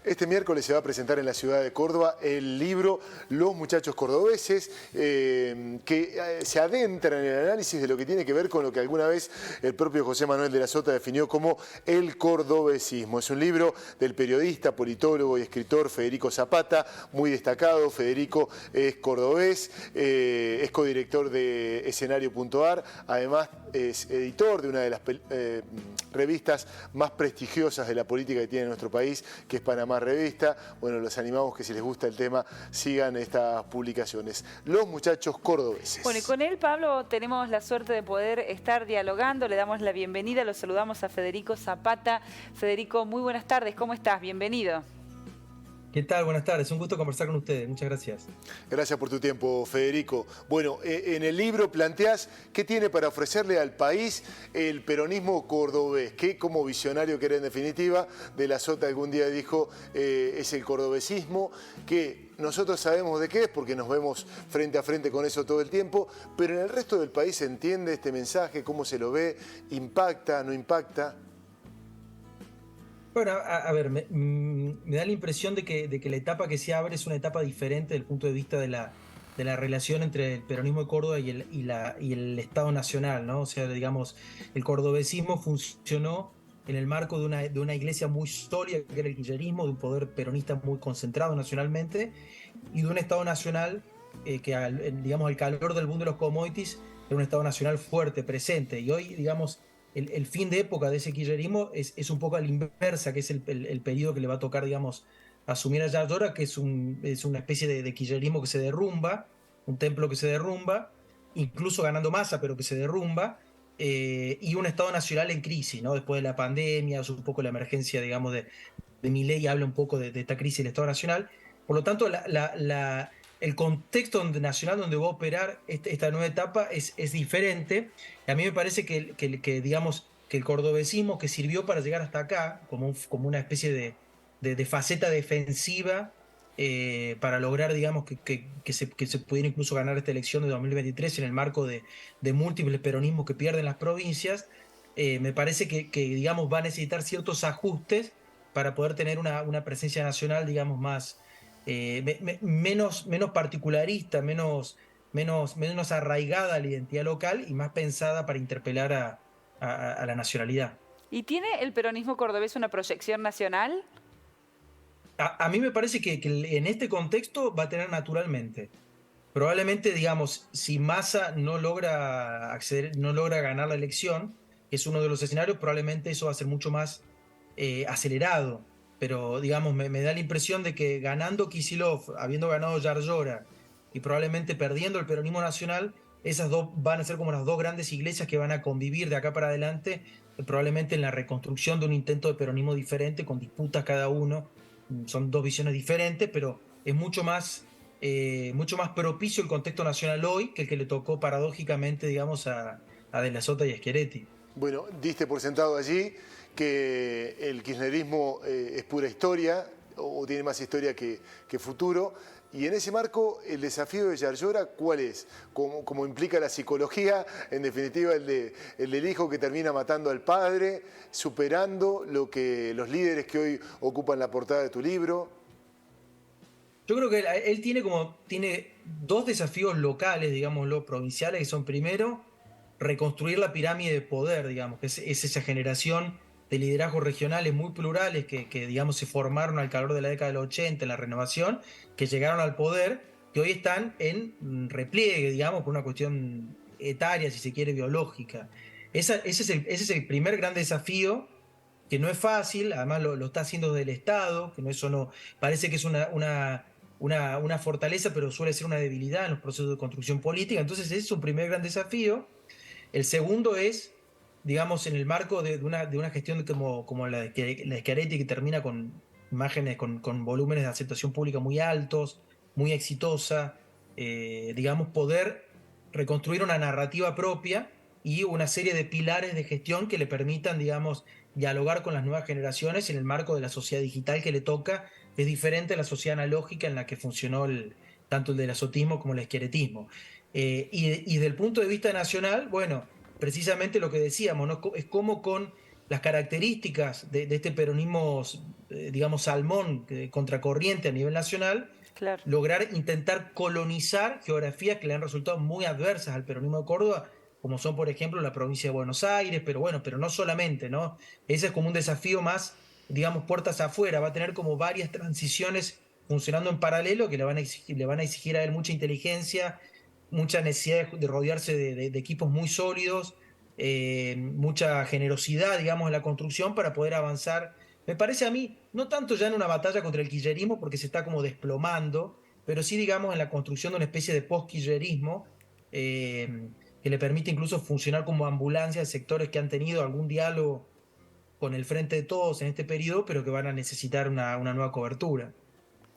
Este miércoles se va a presentar en la ciudad de Córdoba el libro Los Muchachos Cordobeses, que se adentra en el análisis de lo que tiene que ver con lo que alguna vez el propio José Manuel de la Sota definió como el cordobesismo. Es un libro del periodista, politólogo y escritor Federico Zapata, muy destacado. Federico es cordobés, es codirector de Escenario.ar, además es editor de una de las revistas más prestigiosas de la política que tiene nuestro país, que es Panamá Revista. Bueno, los animamos que si les gusta el tema sigan estas publicaciones. Los Muchachos Cordobeses. Bueno, y con él, Pablo, tenemos la suerte de poder estar dialogando. Le damos la bienvenida, lo saludamos a Federico Zapata. Federico, muy buenas tardes, ¿cómo estás? Bienvenido. ¿Qué tal? Buenas tardes, un gusto conversar con ustedes, muchas gracias. Gracias por tu tiempo, Federico. Bueno, en el libro planteás qué tiene para ofrecerle al país el peronismo cordobés, que como visionario que era en definitiva, de la Sota algún día dijo, es el cordobesismo, que nosotros sabemos de qué es porque nos vemos frente a frente con eso todo el tiempo, pero en el resto del país se entiende este mensaje, cómo se lo ve, impacta, no impacta. Bueno, a ver, me da la impresión de que la etapa que se abre es una etapa diferente desde el punto de vista de la relación entre el peronismo de Córdoba y el Estado Nacional, ¿no? O sea, digamos, el cordobesismo funcionó en el marco de una iglesia muy sólida, que era el kirchnerismo, de un poder peronista muy concentrado nacionalmente, y de un Estado Nacional que, digamos, al calor del boom de los commodities, era un Estado Nacional fuerte, presente. Y hoy, digamos, el fin de época de ese kirchnerismo es un poco a la inversa, que es el periodo que le va a tocar, digamos, asumir a Yardora, que es una especie de kirchnerismo que se derrumba, un templo que se derrumba, incluso ganando masa, pero que se derrumba, y un Estado Nacional en crisis, ¿no? Después de la pandemia, es un poco la emergencia, digamos, de Milei, habla un poco de esta crisis del Estado Nacional. Por lo tanto, el contexto nacional donde va a operar esta nueva etapa es diferente. Y a mí me parece digamos, que el cordobesismo, que sirvió para llegar hasta acá, como una especie de faceta defensiva, para lograr, digamos, que se pudiera incluso ganar esta elección de 2023 en el marco de múltiples peronismos que pierden las provincias, me parece que, digamos, va a necesitar ciertos ajustes para poder tener una presencia nacional, digamos, más menos particularista, menos arraigada a la identidad local y más pensada para interpelar a la nacionalidad. ¿Y tiene el peronismo cordobés una proyección nacional? A mí me parece que en este contexto va a tener naturalmente. Probablemente, digamos, si Massa no logra ganar la elección, que es uno de los escenarios, probablemente eso va a ser mucho más acelerado. Pero, digamos, me da la impresión de que ganando Kicillof, habiendo ganado Yardora y probablemente perdiendo el peronismo nacional, esas dos van a ser como las dos grandes iglesias que van a convivir de acá para adelante, probablemente en la reconstrucción de un intento de peronismo diferente, con disputas cada uno. Son dos visiones diferentes, pero es mucho más propicio el contexto nacional hoy que el que le tocó paradójicamente, digamos, a De la Sota y a Schiaretti. Bueno, diste por sentado allí que el kirchnerismo es pura historia, o tiene más historia que futuro, y en ese marco el desafío de Yardora, ¿cuál es? Como implica la psicología, en definitiva el del hijo que termina matando al padre, superando los líderes que hoy ocupan la portada de tu libro. Yo creo que él tiene dos desafíos locales, digámoslo, provinciales, que son primero reconstruir la pirámide de poder, digamos, que es esa generación de liderazgos regionales muy plurales que, digamos, se formaron al calor de la década del 80 en la renovación, que llegaron al poder, que hoy están en repliegue, digamos, por una cuestión etaria, si se quiere, biológica. Ese es el primer gran desafío, que no es fácil, además lo está haciendo desde el Estado, que eso no parece que es una fortaleza, pero suele ser una debilidad en los procesos de construcción política. Entonces ese es un primer gran desafío. El segundo es, digamos, en el marco de una gestión como la de Schiaretti, que termina con imágenes, con volúmenes de aceptación pública muy altos, muy exitosa, digamos, poder reconstruir una narrativa propia y una serie de pilares de gestión que le permitan, digamos, dialogar con las nuevas generaciones en el marco de la sociedad digital que le toca, que es diferente a la sociedad analógica en la que funcionó tanto el delasotismo como el schiarettismo. Y del punto de vista nacional, bueno, precisamente lo que decíamos, ¿no? Es como con las características de este peronismo, digamos, salmón, contracorriente a nivel nacional, Claro. lograr intentar colonizar geografías que le han resultado muy adversas al peronismo de Córdoba, como son, por ejemplo, la provincia de Buenos Aires, pero bueno, pero no solamente, ¿no? Ese es como un desafío más, digamos, puertas afuera, va a tener como varias transiciones funcionando en paralelo que le van a exigir a él mucha inteligencia, mucha necesidad de rodearse de equipos muy sólidos, mucha generosidad, digamos, en la construcción para poder avanzar. Me parece a mí, no tanto ya en una batalla contra el kirchnerismo, porque se está como desplomando, pero sí, digamos, en la construcción de una especie de post-kirchnerismo, que le permite incluso funcionar como ambulancia de sectores que han tenido algún diálogo con el Frente de Todos en este periodo, pero que van a necesitar una nueva cobertura.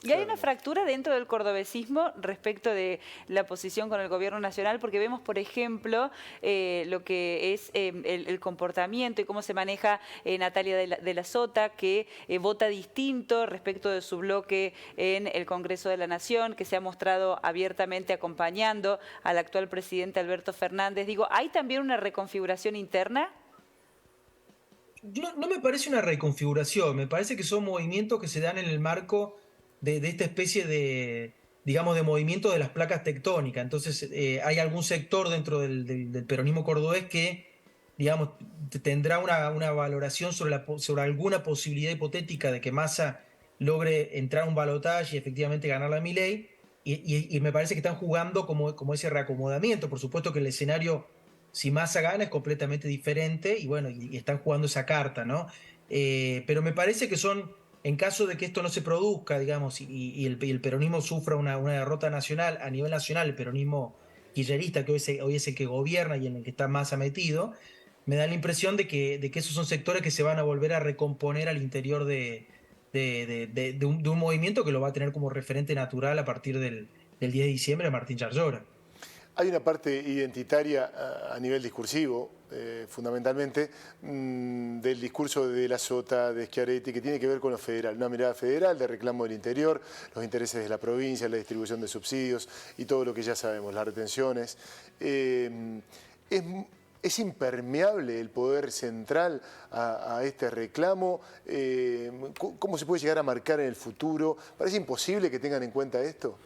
Y hay una fractura dentro del cordobesismo respecto de la posición con el gobierno nacional, porque vemos, por ejemplo, lo que es el comportamiento y cómo se maneja Natalia de la Sota, que vota distinto respecto de su bloque en el Congreso de la Nación, que se ha mostrado abiertamente acompañando al actual presidente Alberto Fernández. Digo, ¿hay también una reconfiguración interna? No me parece una reconfiguración, me parece que son movimientos que se dan en el marco de esta especie de, digamos, de movimiento de las placas tectónicas. Entonces, hay algún sector dentro del peronismo cordobés que, digamos, tendrá una valoración sobre alguna posibilidad hipotética de que Massa logre entrar a un balotaje y efectivamente ganar la Milei, y me parece que están jugando como ese reacomodamiento. Por supuesto que el escenario, si Massa gana, es completamente diferente, y bueno, y están jugando esa carta, ¿no? Pero me parece que son, en caso de que esto no se produzca, digamos, y el peronismo sufra una derrota nacional, a nivel nacional, el peronismo kirchnerista, que hoy es el que gobierna y en el que está Massa metido, me da la impresión de que esos son sectores que se van a volver a recomponer al interior de un movimiento que lo va a tener como referente natural a partir del 10 de diciembre a Martín Yarlora. Hay una parte identitaria a nivel discursivo, fundamentalmente, del discurso de la Sota, de Schiaretti, que tiene que ver con lo federal, una mirada federal de reclamo del interior, los intereses de la provincia, la distribución de subsidios y todo lo que ya sabemos, las retenciones. ¿Es impermeable el poder central a este reclamo? ¿Cómo se puede llegar a marcar en el futuro? ¿Parece imposible que tengan en cuenta esto?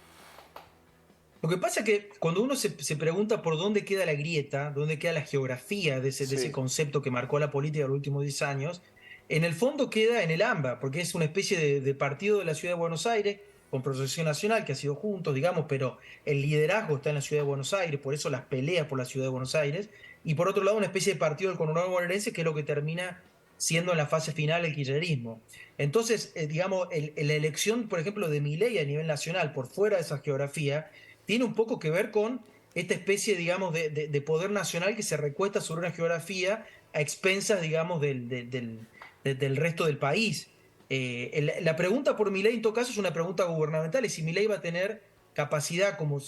Lo que pasa es que cuando uno se pregunta por dónde queda la grieta, dónde queda la geografía de ese concepto que marcó la política de los últimos 10 años, en el fondo queda en el AMBA, porque es una especie de partido de la Ciudad de Buenos Aires, con proyección nacional, que ha sido juntos, digamos, pero el liderazgo está en la Ciudad de Buenos Aires, por eso las peleas por la Ciudad de Buenos Aires, y por otro lado una especie de partido del conurbano bonaerense, que es lo que termina siendo en la fase final el kirchnerismo. Entonces, digamos, la elección, por ejemplo, de Milei a nivel nacional, por fuera de esa geografía, tiene un poco que ver con esta especie, digamos, de poder nacional que se recuesta sobre una geografía a expensas, digamos, del resto del país. La pregunta por Milei en todo caso es una pregunta gubernamental, y si Milei va a tener capacidad como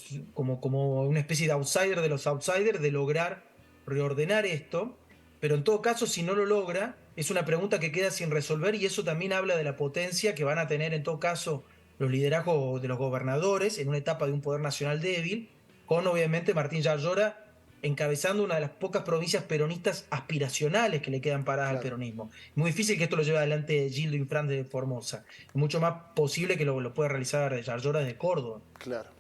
una especie de outsider de los outsiders de lograr reordenar esto, pero en todo caso si no lo logra es una pregunta que queda sin resolver, y eso también habla de la potencia que van a tener en todo caso los liderazgos de los gobernadores en una etapa de un poder nacional débil, con obviamente Martín Yarlora encabezando una de las pocas provincias peronistas aspiracionales que le quedan paradas al peronismo. Muy difícil que esto lo lleve adelante Gildo Infran de Formosa. Es mucho más posible que lo pueda realizar Yarlora desde Córdoba. Claro.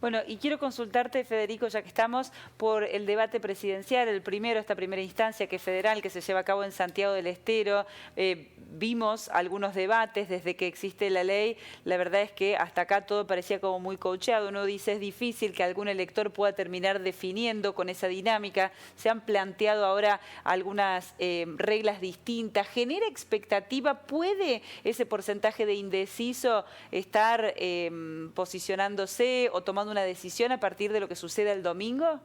Bueno, y quiero consultarte, Federico, ya que estamos, por el debate presidencial, esta primera instancia que es federal, que se lleva a cabo en Santiago del Estero. Vimos algunos debates desde que existe la ley. La verdad es que hasta acá todo parecía como muy coacheado. Uno dice, es difícil que algún elector pueda terminar definiendo con esa dinámica. Se han planteado ahora algunas reglas distintas. ¿Genera expectativa? ¿Puede ese porcentaje de indeciso estar posicionándose o tomando una decisión a partir de lo que suceda el domingo?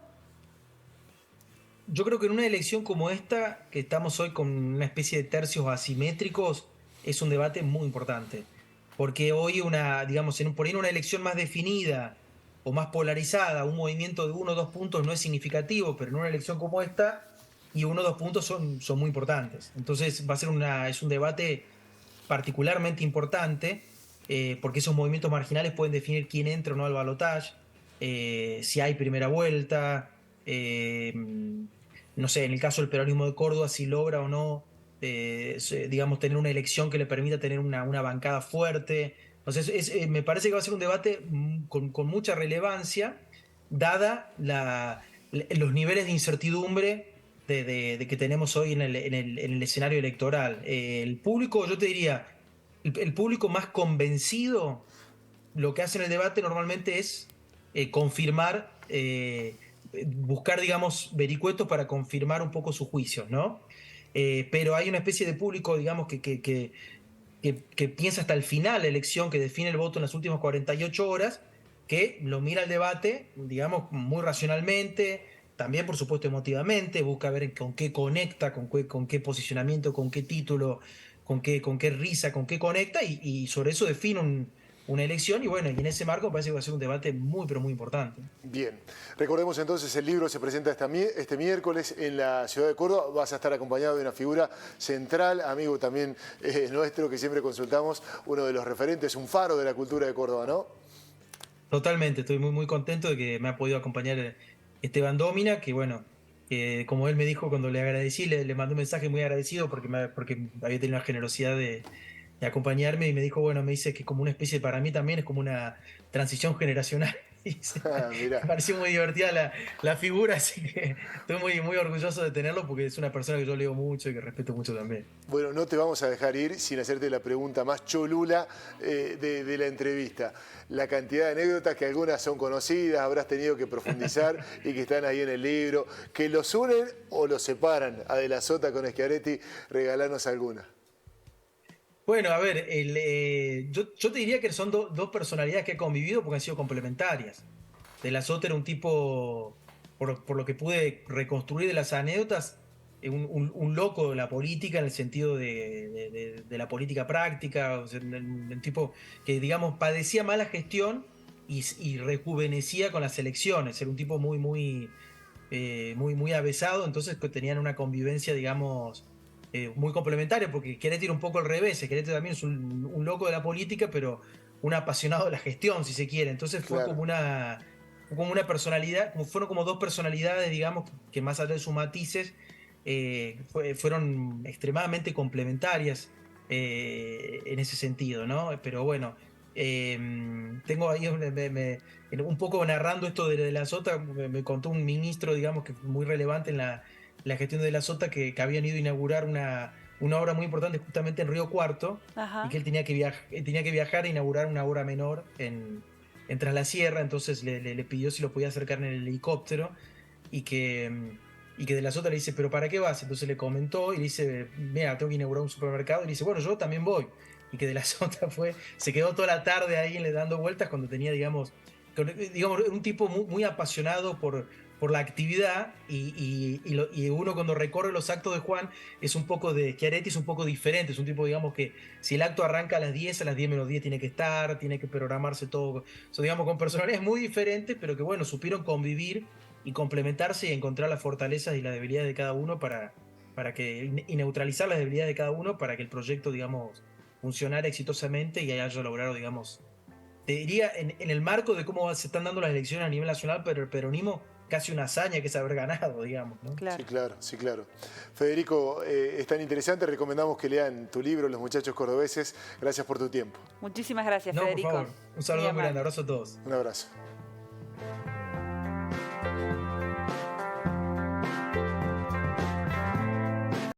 Yo creo que en una elección como esta, que estamos hoy con una especie de tercios asimétricos, es un debate muy importante. Porque hoy por ahí una elección más definida o más polarizada, un movimiento de 1 o 2 puntos no es significativo, pero en una elección como esta, y 1 o 2 puntos son muy importantes. Entonces va a ser es un debate particularmente importante, porque esos movimientos marginales pueden definir quién entra o no al balotaje, si hay primera vuelta, no sé, en el caso del peronismo de Córdoba, si logra o no digamos, tener una elección que le permita tener una bancada fuerte. Entonces, me parece que va a ser un debate con mucha relevancia, dada los niveles de incertidumbre de que tenemos hoy en el escenario electoral. El público, yo te diría, el público más convencido, lo que hace en el debate normalmente es confirmar, buscar, digamos, vericuetos para confirmar un poco sus juicios, ¿no? Pero hay una especie de público, digamos, que piensa hasta el final la elección, que define el voto en las últimas 48 horas, que lo mira el debate, digamos, muy racionalmente, también, por supuesto, emotivamente, busca ver con qué conecta, con qué posicionamiento, con qué título, con qué risa, con qué conecta, y sobre eso define una elección, y bueno, y en ese marco parece que va a ser un debate muy, pero muy importante. Bien, recordemos entonces, el libro se presenta este miércoles en la ciudad de Córdoba. Vas a estar acompañado de una figura central, amigo también nuestro, que siempre consultamos, uno de los referentes, un faro de la cultura de Córdoba, ¿no? Totalmente, estoy muy, muy contento de que me ha podido acompañar Esteban Dómina, que bueno, como él me dijo cuando le agradecí, le mandé un mensaje muy agradecido porque había tenido la generosidad de acompañarme, y me dijo, bueno, me dice que como una especie, para mí también es como una transición generacional. Me pareció muy divertida la figura, así que estoy muy, muy orgulloso de tenerlo porque es una persona que yo leo mucho y que respeto mucho también. Bueno, no te vamos a dejar ir sin hacerte la pregunta más cholula de la entrevista. La cantidad de anécdotas, que algunas son conocidas, habrás tenido que profundizar y que están ahí en el libro, que los unen o los separan. A De la Sota con Schiaretti, regalanos alguna. Bueno, a ver, yo te diría que son dos personalidades que he convivido porque han sido complementarias. De la Sota era un tipo, por lo que pude reconstruir de las anécdotas, un loco de la política en el sentido de la política práctica, o sea, un tipo que, digamos, padecía mala gestión y rejuvenecía con las elecciones. Era un tipo muy, muy, muy avesado, entonces que tenían una convivencia, digamos, muy complementaria, porque Schiaretti era un poco al revés. Schiaretti también es un loco de la política, pero un apasionado de la gestión, si se quiere. Entonces fue Claro. como una personalidad, fueron como dos personalidades, digamos, que más allá de sus matices, fueron extremadamente complementarias en ese sentido, ¿no? Pero bueno, tengo ahí un poco narrando esto de la Sota, me contó un ministro, digamos, que fue muy relevante en la gestión de la Sota, que habían ido a inaugurar una obra muy importante justamente en Río Cuarto. Ajá. Y que él tenía que viajar a inaugurar una obra menor en Tras la Sierra. Entonces le pidió si lo podía acercar en el helicóptero, y que De la Sota le dice, ¿pero para qué vas? Entonces le comentó y le dice, mira, tengo que inaugurar un supermercado, y le dice, bueno, yo también voy. Y que De la Sota se quedó toda la tarde ahí dando vueltas cuando tenía, digamos, un tipo muy, muy apasionado por la actividad, y uno cuando recorre los actos de Juan es un poco de Schiaretti, es un poco diferente, es un tipo, digamos, que si el acto arranca a las 10 menos 10 tiene que estar, tiene que programarse todo, digamos, con personalidades muy diferentes, pero que bueno, supieron convivir y complementarse y encontrar las fortalezas y las debilidades de cada uno y neutralizar las debilidades de cada uno para que el proyecto, digamos, funcionara exitosamente y haya logrado, digamos, te diría, en el marco de cómo se están dando las elecciones a nivel nacional, pero el peronismo, casi una hazaña que es haber ganado, digamos, ¿no? Claro. Sí, claro, sí, claro. Federico, es tan interesante, recomendamos que lean tu libro, Los Muchachos Cordobeses. Gracias por tu tiempo. Muchísimas gracias, No, Federico. por favor. Un saludo muy amable. grande, abrazo a todos. Un abrazo.